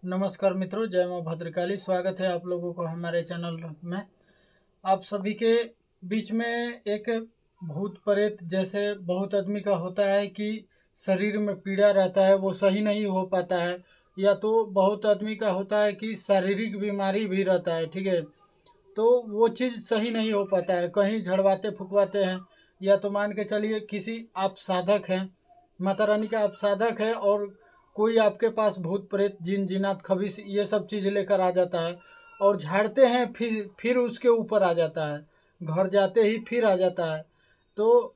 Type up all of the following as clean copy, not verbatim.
नमस्कार मित्रों, जय मां भद्रकाली। स्वागत है आप लोगों को हमारे चैनल में। आप सभी के बीच में एक भूत प्रेत जैसे बहुत आदमी का होता है कि शरीर में पीड़ा रहता है, वो सही नहीं हो पाता है, या तो बहुत आदमी का होता है कि शारीरिक बीमारी भी रहता है। ठीक है, तो वो चीज़ सही नहीं हो पाता है, कहीं झड़वाते फुकवाते हैं, या तो मान के चलिए किसी आप साधक हैं, माता रानी का आप साधक है, और कोई आपके पास भूत प्रेत जिन जिनात खबीस ये सब चीज़ लेकर आ जाता है और झाड़ते हैं, फिर उसके ऊपर आ जाता है, घर जाते ही फिर आ जाता है। तो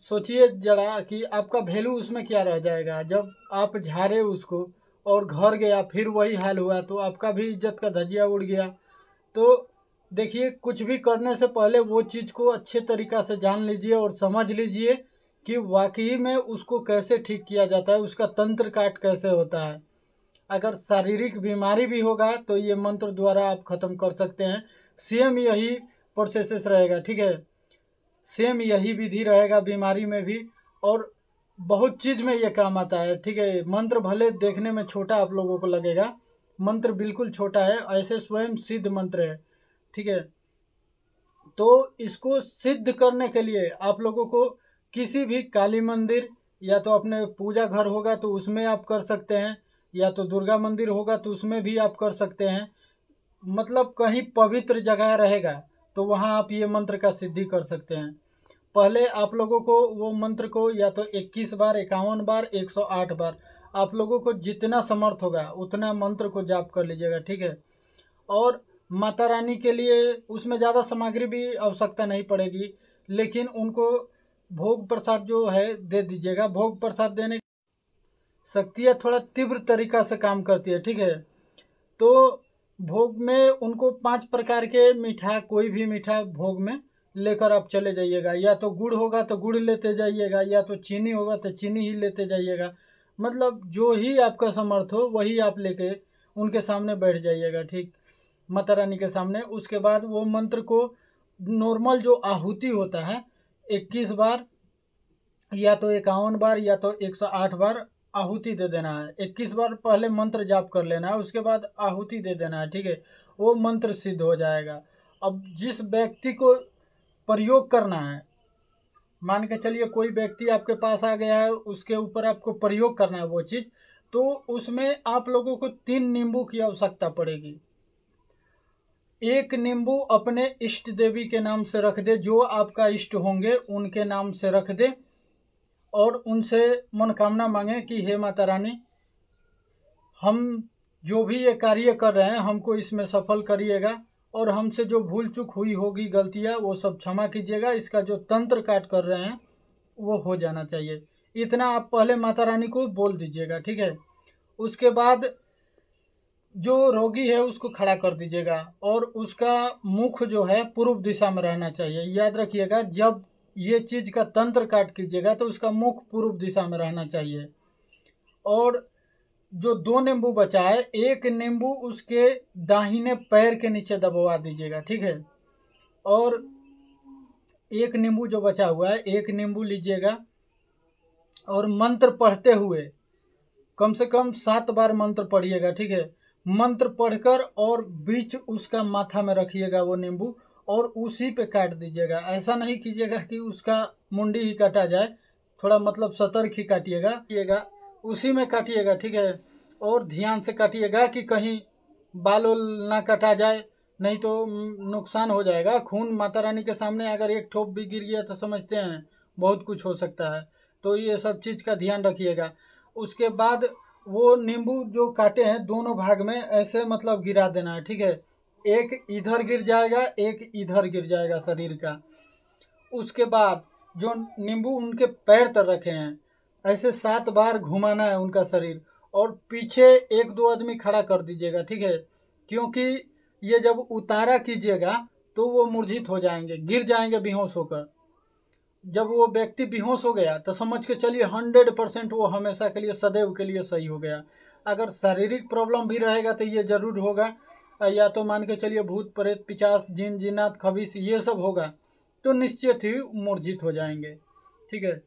सोचिए जरा कि आपका वैल्यू उसमें क्या रह जाएगा। जब आप झाड़े उसको और घर गया फिर वही हाल हुआ, तो आपका भी इज्जत का धजिया उड़ गया। तो देखिए, कुछ भी करने से पहले वो चीज़ को अच्छे तरीक़ा से जान लीजिए और समझ लीजिए कि वाकई में उसको कैसे ठीक किया जाता है, उसका तंत्र काट कैसे होता है। अगर शारीरिक बीमारी भी होगा तो ये मंत्र द्वारा आप ख़त्म कर सकते हैं। सेम यही प्रोसेस रहेगा। ठीक है, सेम यही विधि रहेगा बीमारी में भी, और बहुत चीज़ में ये काम आता है। ठीक है, मंत्र भले देखने में छोटा आप लोगों को लगेगा, मंत्र बिल्कुल छोटा है, ऐसे स्वयं सिद्ध मंत्र है। ठीक है, तो इसको सिद्ध करने के लिए आप लोगों को किसी भी काली मंदिर, या तो अपने पूजा घर होगा तो उसमें आप कर सकते हैं, या तो दुर्गा मंदिर होगा तो उसमें भी आप कर सकते हैं। मतलब कहीं पवित्र जगह रहेगा तो वहाँ आप ये मंत्र का सिद्धि कर सकते हैं। पहले आप लोगों को वो मंत्र को या तो 21 बार, 51 बार, 108 बार, आप लोगों को जितना समर्थ होगा उतना मंत्र को जाप कर लीजिएगा। ठीक है, और माता रानी के लिए उसमें ज़्यादा सामग्री भी आवश्यकता नहीं पड़ेगी, लेकिन उनको भोग प्रसाद जो है दे दीजिएगा। भोग प्रसाद देने शक्तियाँ थोड़ा तीव्र तरीका से काम करती है। ठीक है, तो भोग में उनको 5 प्रकार के मीठा, कोई भी मीठा भोग में लेकर आप चले जाइएगा। या तो गुड़ होगा तो गुड़ लेते जाइएगा, या तो चीनी होगा तो चीनी ही लेते जाइएगा। मतलब जो ही आपका समर्थ हो वही आप लेके उनके सामने बैठ जाइएगा। ठीक, माता रानी के सामने। उसके बाद वो मंत्र को नॉर्मल जो आहुति होता है 21 बार, या तो 51 बार, या तो 108 बार आहुति दे देना है। 21 बार पहले मंत्र जाप कर लेना है, उसके बाद आहुति दे देना है। ठीक है, वो मंत्र सिद्ध हो जाएगा। अब जिस व्यक्ति को प्रयोग करना है, मान के चलिए कोई व्यक्ति आपके पास आ गया है, उसके ऊपर आपको प्रयोग करना है वो चीज़, तो उसमें आप लोगों को 3 नींबू की आवश्यकता पड़ेगी। एक नींबू अपने इष्ट देवी के नाम से रख दे, जो आपका इष्ट होंगे उनके नाम से रख दे, और उनसे मनोकामना मांगे कि हे माता रानी, हम जो भी ये कार्य कर रहे हैं हमको इसमें सफल करिएगा, और हमसे जो भूल चूक हुई होगी, गलतियाँ, वो सब क्षमा कीजिएगा। इसका जो तंत्र काट कर रहे हैं वो हो जाना चाहिए। इतना आप पहले माता रानी को बोल दीजिएगा। ठीक है, उसके बाद जो रोगी है उसको खड़ा कर दीजिएगा, और उसका मुख जो है पूर्व दिशा में रहना चाहिए। याद रखिएगा, जब ये चीज़ का तंत्र काट कीजिएगा तो उसका मुख पूर्व दिशा में रहना चाहिए। और जो 2 नींबू बचा है, एक नींबू उसके दाहिने पैर के नीचे दबवा दीजिएगा। ठीक है, और एक नींबू जो बचा हुआ है, एक नींबू लीजिएगा और मंत्र पढ़ते हुए कम से कम 7 बार मंत्र पढ़िएगा। ठीक है, मंत्र पढ़कर और बीच उसका माथा में रखिएगा वो नींबू, और उसी पे काट दीजिएगा। ऐसा नहीं कीजिएगा कि उसका मुंडी ही काटा जाए, थोड़ा मतलब सतर्क ही काटिएगा, उसी में काटिएगा। ठीक है, और ध्यान से काटिएगा कि कहीं बाल वाल ना कटा जाए, नहीं तो नुकसान हो जाएगा। खून माता रानी के सामने अगर एक ठोप भी गिर गया तो समझते हैं बहुत कुछ हो सकता है। तो ये सब चीज़ का ध्यान रखिएगा। उसके बाद वो नींबू जो काटे हैं दोनों भाग में ऐसे मतलब गिरा देना है। ठीक है, एक इधर गिर जाएगा, एक इधर गिर जाएगा शरीर का। उसके बाद जो नींबू उनके पैर तर रखे हैं, ऐसे 7 बार घुमाना है उनका शरीर, और पीछे 1-2 आदमी खड़ा कर दीजिएगा। ठीक है, क्योंकि ये जब उतारा कीजिएगा तो वो मूर्छित हो जाएंगे, गिर जाएंगे बेहोश होकर। जब वो व्यक्ति बेहोश हो गया तो समझ के चलिए 100% वो हमेशा के लिए, सदैव के लिए सही हो गया। अगर शारीरिक प्रॉब्लम भी रहेगा तो ये जरूर होगा, या तो मान के चलिए भूत प्रेत पिशाच जिन जिन्नात खबीस ये सब होगा, तो निश्चित ही मूर्छित हो जाएंगे। ठीक है,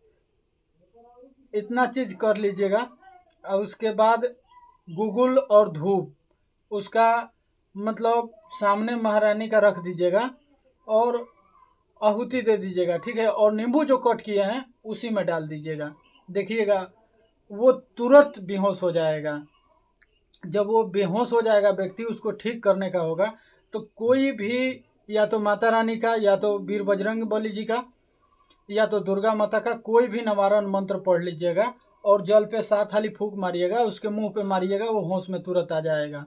इतना चीज़ कर लीजिएगा। और उसके बाद गूगल और धूप उसका मतलब सामने महारानी का रख दीजिएगा और आहुति दे दीजिएगा, ठीक है। और नींबू जो कट किए हैं उसी में डाल दीजिएगा। देखिएगा वो तुरंत बेहोश हो जाएगा। जब वो बेहोश हो जाएगा व्यक्ति, उसको ठीक करने का होगा तो कोई भी या तो माता रानी का या तो वीर बजरंग बली जी का या तो दुर्गा माता का कोई भी निवारण मंत्र पढ़ लीजिएगा और जल पे 7 हाली फूंक मारिएगा, उसके मुंह पे मारिएगा, वो होश में तुरंत आ जाएगा।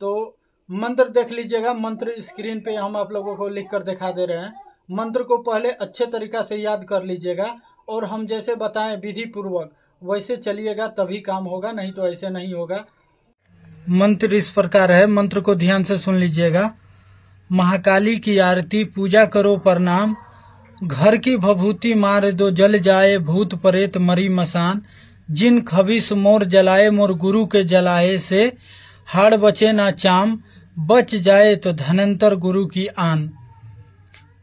तो मंत्र देख लीजिएगा, मंत्र स्क्रीन पे हम आप लोगों को लिख कर दिखा दे रहे हैं। मंत्र को पहले अच्छे तरीक़ा से याद कर लीजिएगा और हम जैसे बताएं विधि पूर्वक वैसे चलिएगा, तभी काम होगा, नहीं तो ऐसे नहीं होगा। मंत्र इस प्रकार है, मंत्र को ध्यान से सुन लीजिएगा। महाकाली की आरती पूजा करो प्रणाम, घर की भभूति मार दो जल जाए भूत प्रेत मरी मसान, जिन खबीस मोर जलाए मोर गुरु के जलाए से, हाड़ बचे ना चाम बच जाए तो धनंतर गुरु की आन।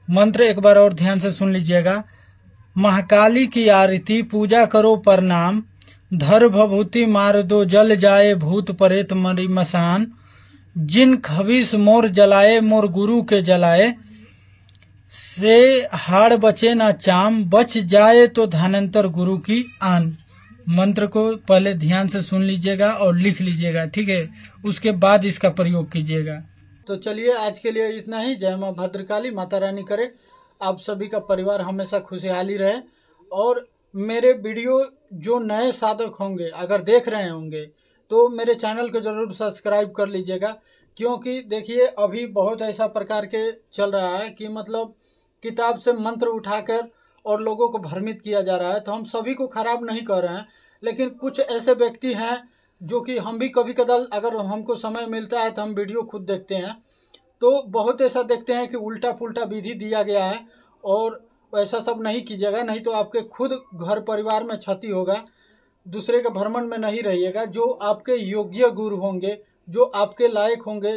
मंत्र एक बार और ध्यान से सुन लीजिएगा। महाकाली की आरती पूजा करो प्रणाम, धर भभूति मार दो जल जाए भूत प्रेत मरी मसान, जिन खबीस मोर जलाए मोर गुरु के जलाए से, हाड़ बचे ना चाम बच जाए तो धनंतर गुरु की आन। मंत्र को पहले ध्यान से सुन लीजिएगा और लिख लीजिएगा, ठीक है, उसके बाद इसका प्रयोग कीजिएगा। तो चलिए आज के लिए इतना ही। जय मां भद्रकाली, माता रानी करे आप सभी का परिवार हमेशा खुशहाली रहे। और मेरे वीडियो जो नए साधक होंगे अगर देख रहे होंगे तो मेरे चैनल को जरूर सब्सक्राइब कर लीजिएगा, क्योंकि देखिए अभी बहुत ऐसा प्रकार के चल रहा है कि मतलब किताब से मंत्र उठाकर और लोगों को भ्रमित किया जा रहा है। तो हम सभी को खराब नहीं कर रहे हैं, लेकिन कुछ ऐसे व्यक्ति हैं जो कि हम भी कभी कदाल अगर हमको समय मिलता है तो हम वीडियो खुद देखते हैं, तो बहुत ऐसा देखते हैं कि उल्टा पुल्टा विधि दिया गया है। और ऐसा सब नहीं कीजिएगा, नहीं तो आपके खुद घर परिवार में क्षति होगा, दूसरे के भ्रमण में नहीं रहिएगा। जो आपके योग्य गुरु होंगे, जो आपके लायक होंगे,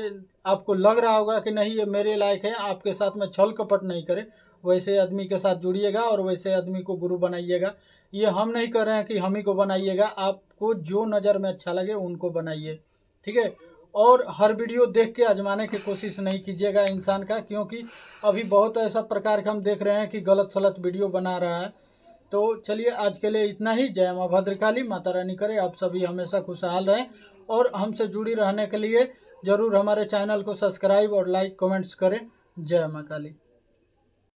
आपको लग रहा होगा कि नहीं ये मेरे लायक है, आपके साथ में छल कपट नहीं करे, वैसे आदमी के साथ जुड़िएगा और वैसे आदमी को गुरु बनाइएगा। ये हम नहीं कर रहे हैं कि हम ही को बनाइएगा, आपको जो नज़र में अच्छा लगे उनको बनाइए, ठीक है। और हर वीडियो देख के आजमाने की कोशिश नहीं कीजिएगा इंसान का, क्योंकि अभी बहुत ऐसा प्रकार का हम देख रहे हैं कि गलत सलत वीडियो बना रहा है। तो चलिए आज के लिए इतना ही। जय मां भद्रकाली, माता रानी करे आप सभी हमेशा खुशहाल रहें। और हमसे जुड़ी रहने के लिए ज़रूर हमारे चैनल को सब्सक्राइब और लाइक कमेंट्स करें। जय मां काली।